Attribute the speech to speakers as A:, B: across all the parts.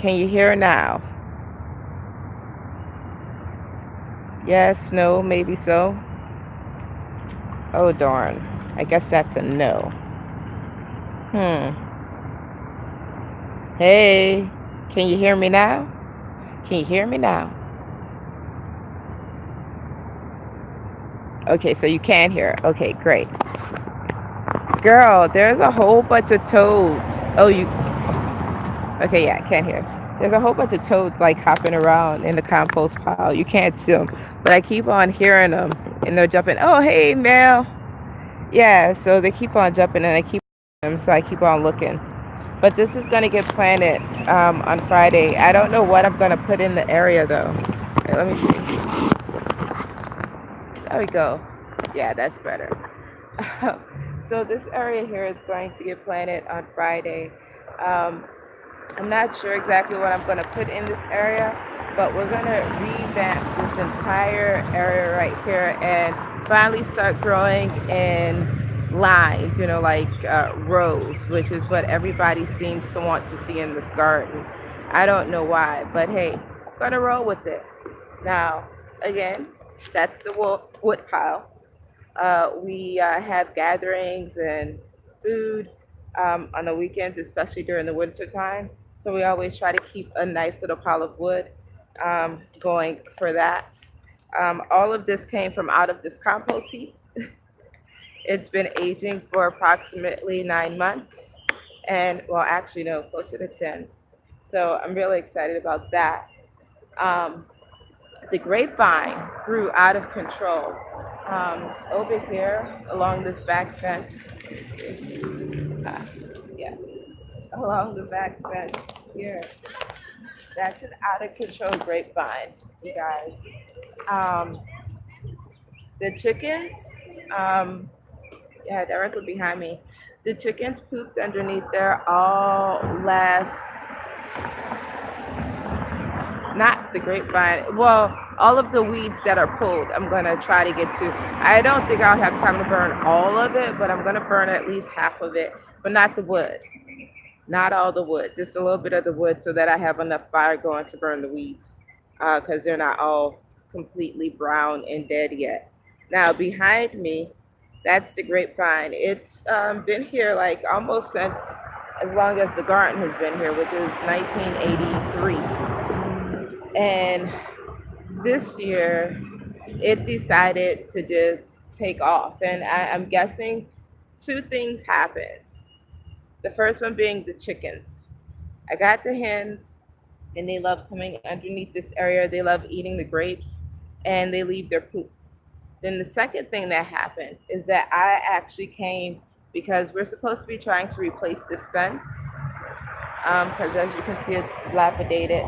A: Can you hear now? Yes, no, maybe so. Oh, darn. I guess that's a no. Hmm. Hey, can you hear me now? Can you hear me now? Okay, so you can hear. Okay, great. Girl, there's a whole bunch of toads. Oh, you. Okay, yeah, I can't hear. There's a whole bunch of toads like hopping around in the compost pile. You can't see them, but I keep on hearing them and they're jumping. Oh, hey, Mel. Yeah, so they keep on jumping and I keep them, so I keep on looking. But this is gonna get planted on Friday. I don't know what I'm gonna put in the area though. Wait, let me see. There we go. Yeah, that's better. So this area here is going to get planted on Friday. Um, I'm not sure exactly what I'm gonna put in this area, but we're gonna revamp this entire area right here and finally start growing in lines, like rows, which is what everybody seems to want to see in this garden. I don't know why, but hey, I'm gonna roll with it. Now, again, that's the wood pile. We have gatherings and food on the weekends, especially during the winter time. So we always try to keep a nice little pile of wood going for that. All of this came from out of this compost heap. It's been aging for approximately 9 months, and well, actually, no, closer to 10. So I'm really excited about that. Um, the grapevine grew out of control. Over here along this back fence, uh, yeah, along the back fence here, that's an out of control grapevine, you guys. Um, the chickens, um, yeah, directly behind me, the chickens pooped underneath there all last, not the grapevine. Well, all of the weeds that are pulled, I'm gonna try to get to. I don't think I'll have time to burn all of it, but I'm gonna burn at least half of it, but not the wood, not all the wood, just a little bit of the wood so that I have enough fire going to burn the weeds, because they're not all completely brown and dead yet. Now behind me, that's the grapevine. It's been here like almost since as long as the garden has been here, which is 1983. And this year, it decided to just take off. And I'm guessing two things happened. The first one being the chickens. I got the hens, and they love coming underneath this area. They love eating the grapes, and they leave their poop. Then the second thing that happened is that I actually came because we're supposed to be trying to replace this fence. Because as you can see, it's dilapidated.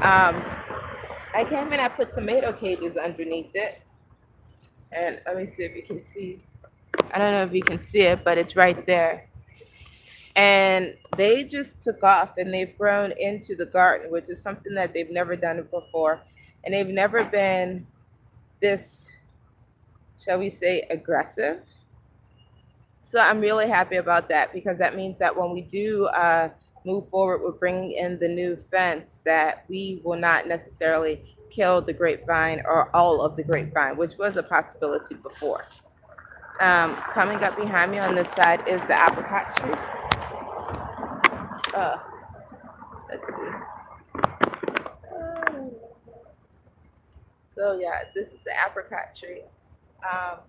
A: Um, I came and I put tomato cages underneath it. And let me see if you can see. I don't know if you can see it, but it's right there. And they just took off and they've grown into the garden, which is something that they've never done before. And they've never been this, shall we say, aggressive. So I'm really happy about that because that means that when we do move forward with bringing in the new fence, that we will not necessarily kill the grapevine or all of the grapevine, which was a possibility before. Coming up behind me on this side is the apricot tree. Uh, let's see. So yeah, this is the apricot tree. Um,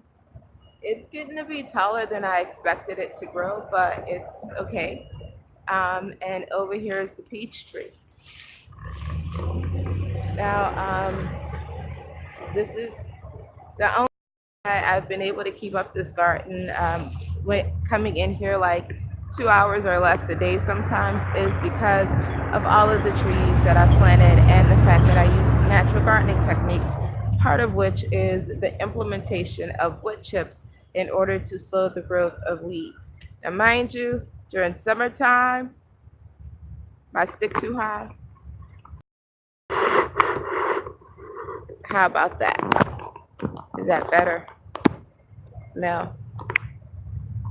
A: it's getting to be taller than I expected it to grow, but it's okay. And over here is the peach tree. Now, this is the only I've been able to keep up this garden with coming in here like 2 hours or less a day sometimes is because of all of the trees that I planted and the fact that I use natural gardening techniques, part of which is the implementation of wood chips in order to slow the growth of weeds. Now, mind you, during summertime, if I stick too high, how about that? Is that better? No.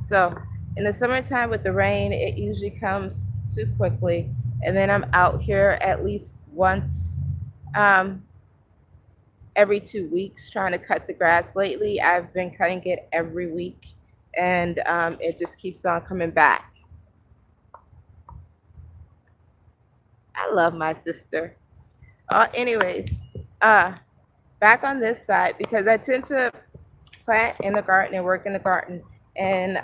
A: So in the summertime with the rain, it usually comes too quickly. And then I'm out here at least once um, every 2 weeks trying to cut the grass. Lately, I've been cutting it every week, and it just keeps on coming back. I love my sister. Anyways, uh, back on this side because I tend to plant in the garden and work in the garden and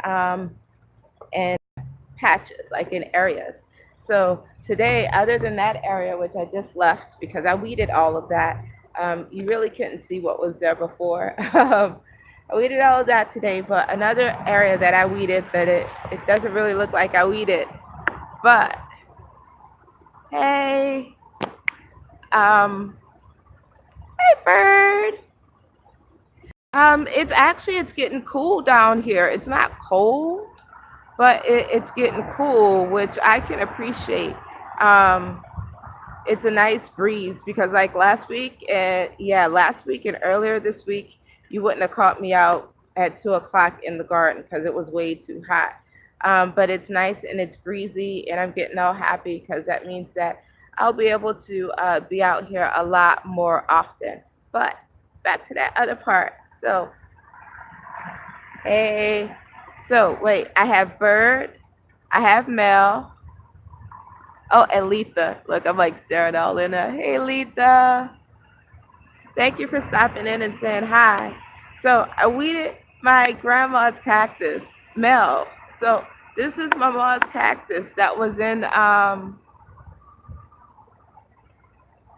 A: patches, like in areas. So today, other than that area, which I just left because I weeded all of that, you really couldn't see what was there before. I weeded all of that today, but another area that I weeded that it doesn't really look like I weeded, but hey, um, hey bird. It's getting cool down here. It's not cold, but it's getting cool, which I can appreciate. Um, it's a nice breeze because like last week and earlier this week, you wouldn't have caught me out at 2 o'clock in the garden because it was way too hot. But it's nice and it's breezy, and I'm getting all happy because that means that I'll be able to be out here a lot more often. But back to that other part. So, hey, so wait, I have Bird, I have Mel. Oh, and Letha. Look, I'm like staring all in there. Hey, Letha. Thank you for stopping in and saying hi. So I weeded my grandma's cactus, Mel. So this is my mom's cactus that was in.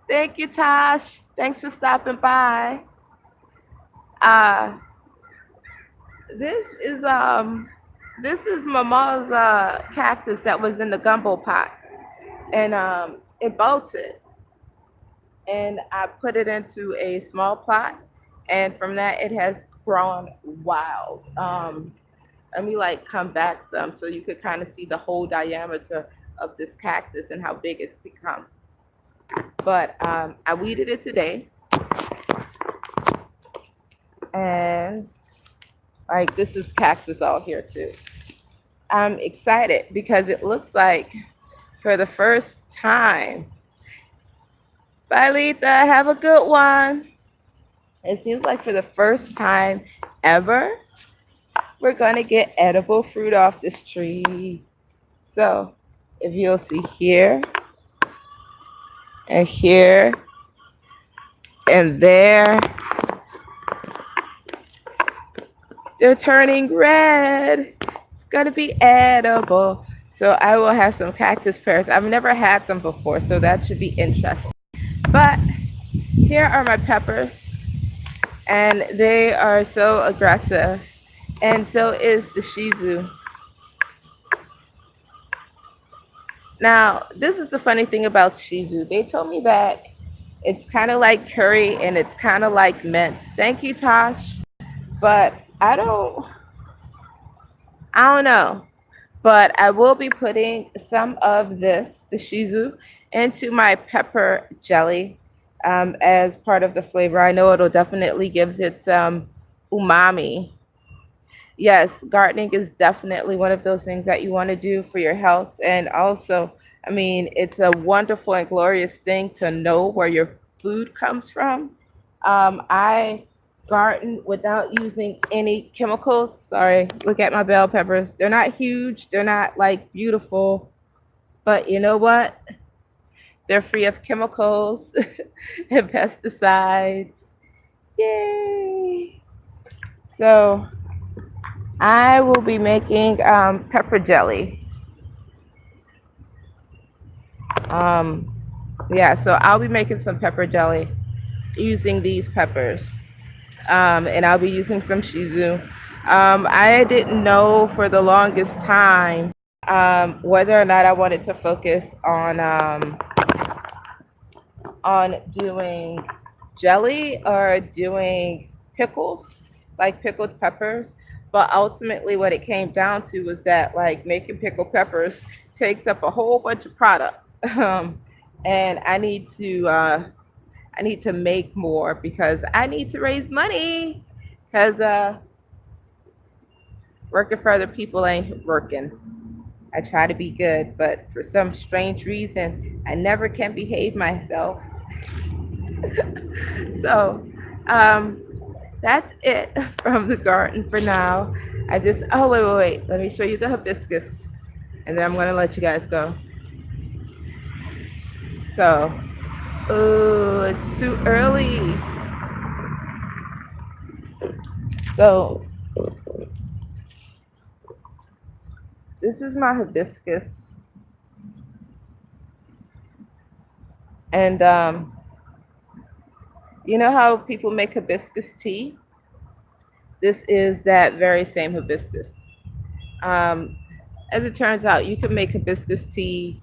A: Thank you, Tosh. Thanks for stopping by. Uh, this is my mom's cactus that was in the gumbo pot, and it bolted. And I put it into a small plot, and from that it has grown wild. Let me like come back some so you could kind of see the whole diameter of this cactus and how big it's become. But I weeded it today, and like this is cactus all here too. I'm excited because it looks like for the first time. Bye, Letha. Have a good one. It seems like for the first time ever, we're going to get edible fruit off this tree. So if you'll see here and here and there, they're turning red. It's going to be edible. So I will have some cactus pears. I've never had them before, so that should be interesting. But here are my peppers, and they are so aggressive, and so is the Shizu. Now, this is the funny thing about Shizu. They told me that it's kind of like curry and it's kind of like mint. Thank you, Tosh. But I don't know. But I will be putting some of this, the Shizu, into my pepper jelly as part of the flavor. I know it'll definitely gives it some umami. Yes, gardening is definitely one of those things that you want to do for your health. And also, I mean, it's a wonderful and glorious thing to know where your food comes from. I garden without using any chemicals. Sorry, look at my bell peppers. They're not huge, they're not like beautiful, but you know what? They're free of chemicals and pesticides. Yay! So I will be making pepper jelly. Yeah, so I'll be making some pepper jelly using these peppers. And I'll be using some Shizu. I didn't know for the longest time whether or not I wanted to focus on doing jelly or doing pickles, like pickled peppers. But ultimately, what it came down to was that like making pickled peppers takes up a whole bunch of products, and I need to make more because I need to raise money because working for other people ain't working. I try to be good, but for some strange reason, I never can behave myself. So, um, that's it from the garden for now. I just, oh, wait. Let me show you the hibiscus, and then I'm going to let you guys go. So, oh, it's too early. So, this is my hibiscus. And you know how people make hibiscus tea? This is that very same hibiscus. Um, as it turns out, you can make hibiscus tea.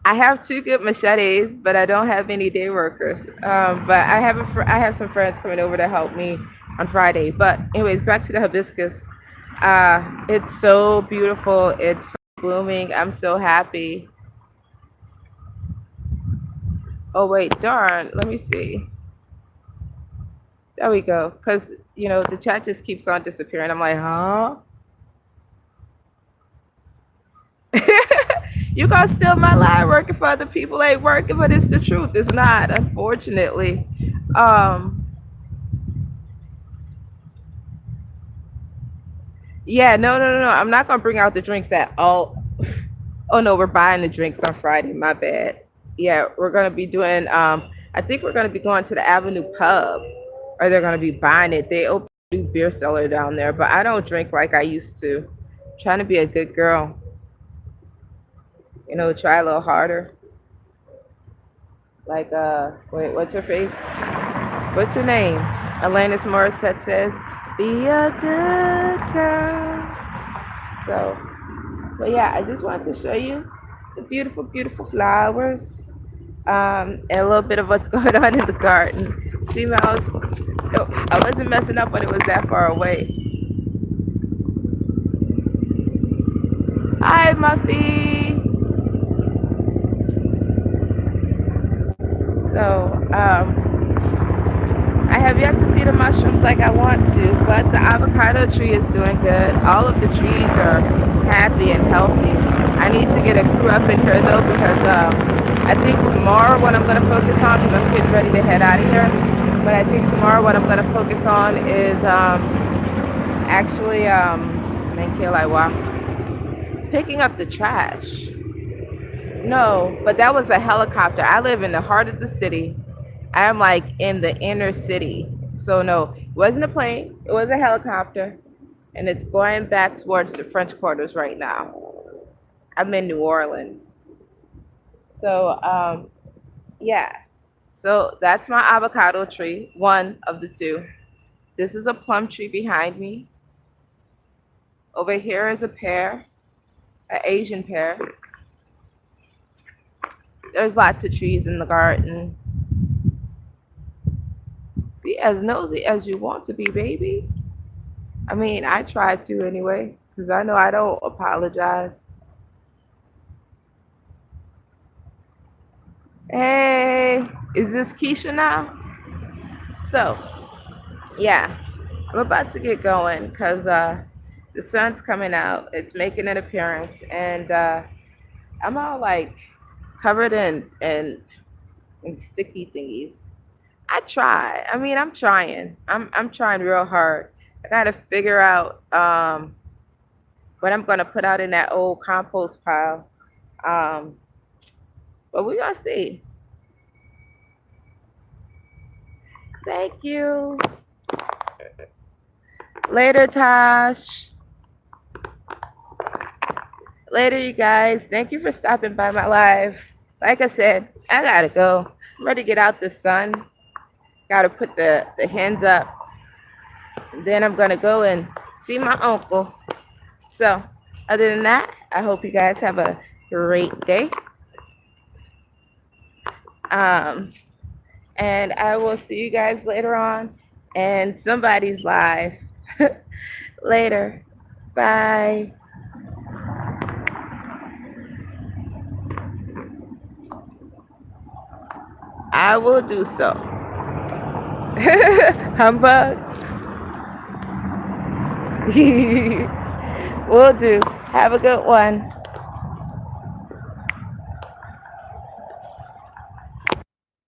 A: I have two good machetes, but I don't have any day workers. But I have some friends coming over to help me on Friday. But anyways, back to the hibiscus. It's so beautiful. It's blooming. I'm so happy. Oh wait, darn. Let me see. There we go. Cause the chat just keeps on disappearing. I'm like, huh? You gonna steal my line working for other people ain't working, but it's the truth. It's not, unfortunately. Um, yeah, no. I'm not gonna bring out the drinks at all. Oh no, we're buying the drinks on Friday. My bad. Yeah, we're gonna be doing. I think we're gonna be going to the Avenue Pub, or they're gonna be buying it. They open a new beer cellar down there, but I don't drink like I used to. Trying to be a good girl. Try a little harder. Like, wait, what's her face? What's her name? Alanis Morissette says, "Be a good girl." So, but yeah, I just wanted to show you the beautiful, beautiful flowers, and a little bit of what's going on in the garden. See, I wasn't messing up when it was that far away. Hi, Muffy. So, I have yet to see the mushrooms like I want to, but the avocado tree is doing good. All of the trees are happy and healthy. I need to get a crew up in here though because I think tomorrow what I'm going to focus on, because I'm getting ready to head out of here, but I think tomorrow what I'm going to focus on is actually picking up the trash. No, but that was a helicopter. I live in the heart of the city. I am like in the inner city. So no, it wasn't a plane. It was a helicopter, and it's going back towards the French Quarters right now. I'm in New Orleans. So yeah. So that's my avocado tree, one of the two. This is a plum tree behind me. Over here is a pear, an Asian pear. There's lots of trees in the garden. Be as nosy as you want to be, baby. I mean, I try to anyway, because I know I don't apologize. Hey, is this Keisha now? So, yeah, I'm about to get going because the sun's coming out. It's making an appearance, and I'm all like covered in sticky thingies. I try. I mean, I'm trying. I'm trying real hard. I gotta figure out what I'm gonna put out in that old compost pile. Um, but we gonna see. Thank you. Later, Tosh. Later, you guys. Thank you for stopping by my live. Like I said, I gotta go. I'm ready to get out the sun. Gotta put the hens up. And then I'm gonna go and see my uncle. So, other than that, I hope you guys have a great day. And I will see you guys later on. And somebody's live. Later. Bye. I will do so. Humbug. Will do. Have a good one.